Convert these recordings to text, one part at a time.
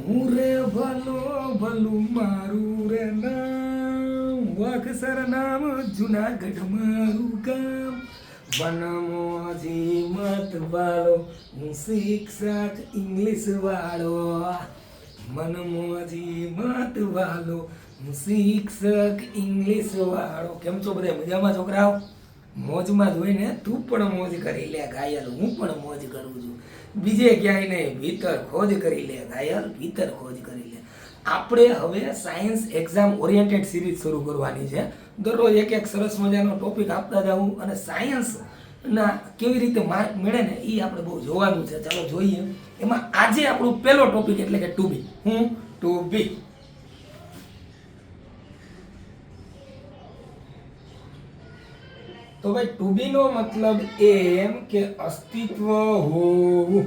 હું રે ભલો ભલું મારું રે નામ, વાઘસર નામ જુનાગઢ મારું ગામ, વનમોજી મત વાળો હું શિક્ષક ઇંગ્લિશ વાળો, મનમોજી મત વાળો હું શિક્ષક ઇંગ્લિશ વાળો. કેમ છો બધા મજામાં છોકરાઓ? મોજમાં જ હોય ને? તું પણ મોજ કરી લે ઘાયલ, હું પણ મોજ કરું છું. બીજે ક્યાંય નહીં, ભીતર ખોજ કરી લે ઘાયલ, ભીતર ખોજ કરી લે. આપણે હવે સાયન્સ એક્ઝામ ઓરિએન્ટેડ સિરીઝ શરૂ કરવાની છે. દરરોજ એક એક સરસ મજાનો ટોપિક આપતા જવું અને સાયન્સના કેવી રીતે માર્ક મળે ને એ આપણે બહુ જોવાનું છે. ચાલો જોઈએ. એમાં આજે આપણું પહેલો ટોપિક એટલે કે ટુ બી. હું ટુ બી. તો ભાઈ ટુ બી નો મતલબ એમ કે અસ્તિત્વ હોવું.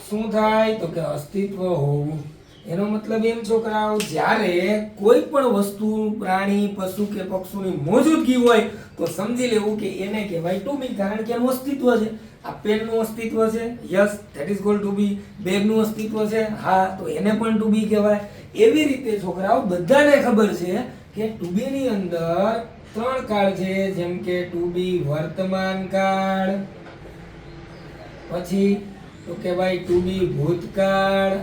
શું થાય તો કે અસ્તિત્વ હોવું. એનો મતલબ એમ છોકરાઓ, જ્યારે કોઈ પણ વસ્તુ, પ્રાણી, પશુ કે પક્ષીની મોજૂદગી હોય તો સમજી લેવું કે એને કહેવાય ટુ બી, કારણ કે એનું અસ્તિત્વ છે. આ પેનનું અસ્તિત્વ છે, yes, that is called to be. બેગનું અસ્તિત્વ છે, હા, તો એને પણ ટુ બી કહેવાય. એવી રીતે છોકરાઓ બધાને ખબર છે કે ટુ બી ની અંદર ત્રણ કાળ છે, જેમ કે ટુ બી વર્તમાન કાળ, પછી તો કે ભાઈ ટુ બી ભૂતકાળ,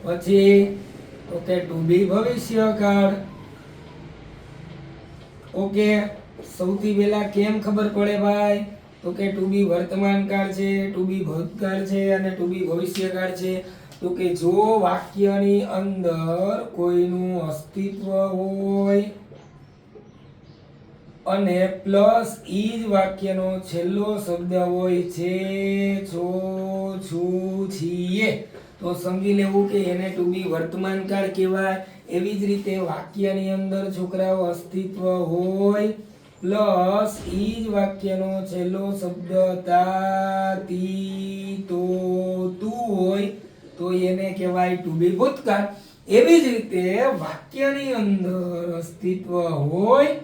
પછી તો કે ટુ બી ભવિષ્યકાળ. ઓકે, સૌથી પહેલા કેમ ખબર પડે ભાઈ? તો કે ટુ બી વર્તમાન કાળ છે, ટુ બી ભૂતકાળ છે અને ટુ બી ભવિષ્યકાળ છે. તો કે જો વાક્યની અંદર કોઈનું અસ્તિત્વ હોય અને પ્લસ ઈ જ વાક્યનો છેલ્લો શબ્દ હોય છે, છો, છું, છીએ, તો સમજી લેવું કે એને ટુ બી વર્તમાન કાળ કહેવાય. એવી જ રીતે વાક્યની અંદર છોકરાઓ અસ્તિત્વ હોય પ્લસ ઈ જ વાક્યનો છેલ્લો શબ્દ તા, તી, તો, તું હોય તો એને કહેવાય ટુ બી ભૂતકાળ. એવી જ રીતે વાક્યની અંદર અસ્તિત્વ હોય,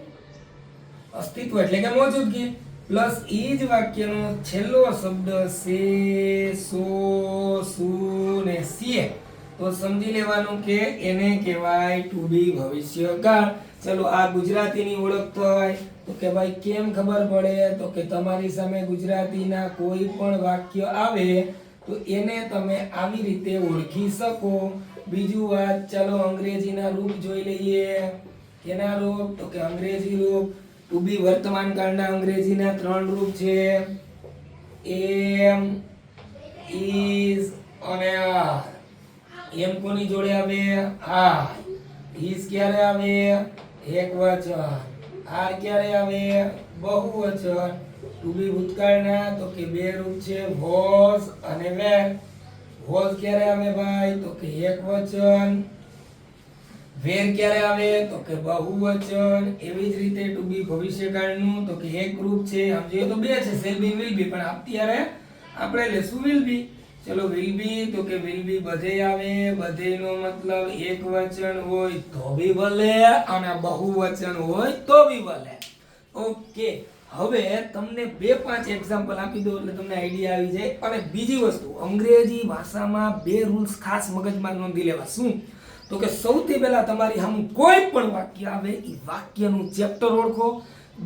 અસ્તિત્વ એટલે કે મોજૂદગી, પ્લસ ઈ જ વાક્યનો છેલ્લો શબ્દ સે, સો, સુ ને સિએ, તો સમજી લેવાનું કે એને કહેવાય ટુ બી ભવિષ્યકાળ. ચલો, આ ગુજરાતીની ઓળખ થાય તો કે ભાઈ કેમ ખબર પડે? તો કે તમારી સામે ગુજરાતીના કોઈ પણ વાક્ય આવે તો એને તમે આવી રીતે ઓળખી શકો. બીજું વાત, ચાલો અંગ્રેજીના રૂપ જોઈ લઈએ. કેના રૂપ? તો કે અંગ્રેજી રૂપ. ટુ બી વર્તમાન કાળના અંગ્રેજીના ત્રણ રૂપ છે, એમ, ઇઝ અને આર. એમ કોની જોડે આવે? આર. ઇઝ ક્યારે આવે? એકવચન. આર ક્યારે આવે? બહુવચન. ટુ બી ભૂતકાળના તો કે બે રૂપ છે, વોઝ અને વેર. વોઝ ક્યારે આવે ભાઈ? તો કે એકવચન. વેર ક્યારે આવે? તો કે બહુવચન. એવી જ રીતે ટુ બી ભવિષ્યકાળનું તો કે એક રૂપ છે, સમજીએ તો બે છે, શેલ બી, વિલ બી, પણ અત્યારે આપણે લેશું વિલ બી. ચલો, વિલ બી તો કે વિલ બી બધે આવે. બધેનો મતલબ એક વચન હોય તો બી ભલે અને બહુવચન હોય તો બી ભલે. ઓકે, હવે તમને 2-5 એક્ઝામ્પલ આપી દો એટલે તમને આઈડિયા આવી જાય. અને બીજી વસ્તુ, અંગ્રેજી ભાષામાં બે રૂલ્સ ખાસ મગજમાં નોંધી લેવા. શું? તો કે સૌથી પહેલા તમારી સામે કોઈ પણ વાક્ય આવે એ વાક્યનું ચેપ્ટર ઓળખો.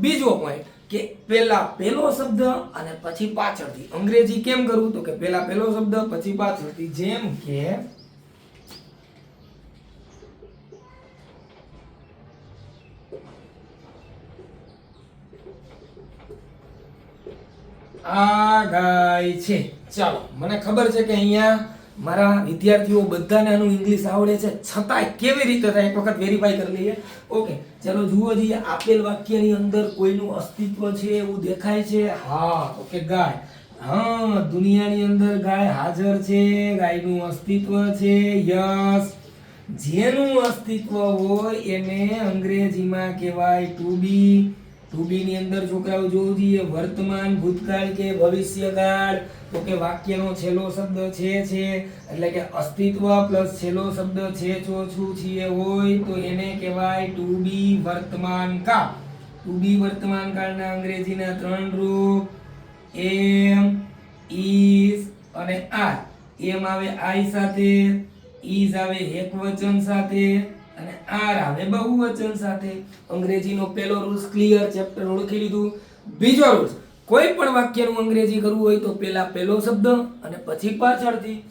બીજો પોઈન્ટ કે પહેલા પહેલો શબ્દ અને પછી પાછળથી. અંગ્રેજી કેમ કરવું? તો કે પહેલા પહેલો શબ્દ પછી પાછળથી. જેમ કે આ ગાય છે. ચાલો, મને ખબર છે કે અહીંયા મારા વિદ્યાર્થીઓ બધાને આનું ઇંગ્લિશ આવડે છે, છતાંય કેવી રીતે થાય એક વખત વેરીફાઈ કરી લઈએ. ઓકે, ચાલો જુઓ જઈએ. આપેલ વાક્યની અંદર કોઈનું અસ્તિત્વ છે એવું દેખાય છે? હા, ઓકે, ગાય. હા, દુનિયાની અંદર ગાય હાજર છે, ગાયનું અસ્તિત્વ છે, યસ. જેનું અસ્તિત્વ હોય એને અંગ્રેજીમાં કહેવાય ટુ બી. ટુ બી ની અંદર છોકરાઓ જોવું જોઈએ વર્તમાન, ભૂતકાળ કે ભવિષ્યકાળ. તો કે વાક્યનો છેલ્લો શબ્દ છે, એટલે કે અસ્તિત્વ પ્લસ છેલ્લો શબ્દ છે, છો, છું, છીએ હોય તો એને કહેવાય ટુ બી વર્તમાન કાળ. ટુ બી વર્તમાન કાળના અંગ્રેજીના ત્રણ રૂપ, એમ, ઇઝ અને આર. એમ આવે આઈ સાથે, ઇઝ આવે એકવચન સાથે અને આર આવે બહુવચન સાથે. અંગ્રેજીનો પહેલો રૂલ્સ ક્લિયર, ચેપ્ટર ઓળખી લીધું. બીજો રૂલ્સ, કોઈ પણ વાક્યનું અંગ્રેજી કરવું હોય તો પહેલા પહેલો શબ્દ અને પછી પાછળથી.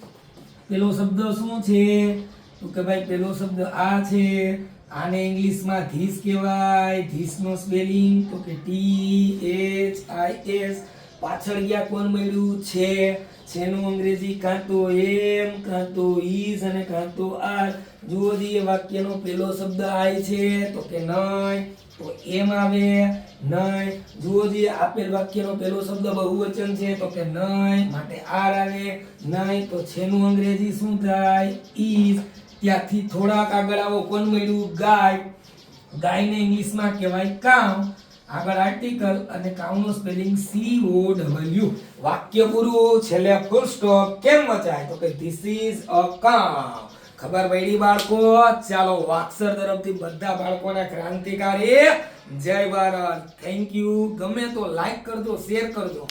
પહેલો શબ્દ શું છે? તો કે ભાઈ પહેલો શબ્દ આ છે. આને ઇંગ્લિશમાં ધીસ કહેવાય. ધીસનો સ્પેલિંગ તો કે THIS. પાછળ ગયા કોણ મળ્યું? છે. છેનું અંગ્રેજી કાં તો એમ, કાં તો ઇઝ અને કાં તો આર. જુઓ જી વાક્યનો પહેલો શબ્દ આય છે તો કે નહીં, તો એમ આવે નહીં. જુઓ જી આપેલ વાક્યનો પહેલો શબ્દ બહુવચન છે તો કે નહીં, માટે આર આવે નહીં. તો છેનું અંગ્રેજી શું થાય? ઇઝ. ત્યાંથી થોડાક આગળ આવો, કોણ મળ્યું? ગાય. ગાયને ઇંગ્લિશમાં કહેવાય કાઉ. આગળ આર્ટિકલ અને કાઉનો સ્પેલિંગ COW. વાક્ય પૂરું, છેલ્લે ફૂલ સ્ટોપ. કેમ વચાય? તો કે ધીસ ઇઝ અ કાઉ. ખબર પડી બાળકો? ચાલો વાક્સર તરફથી બધા બાળકોને ક્રાંતિકારી જય ભારત. Thank you. ગમે તો લાઈક કરજો, શેર કરજો.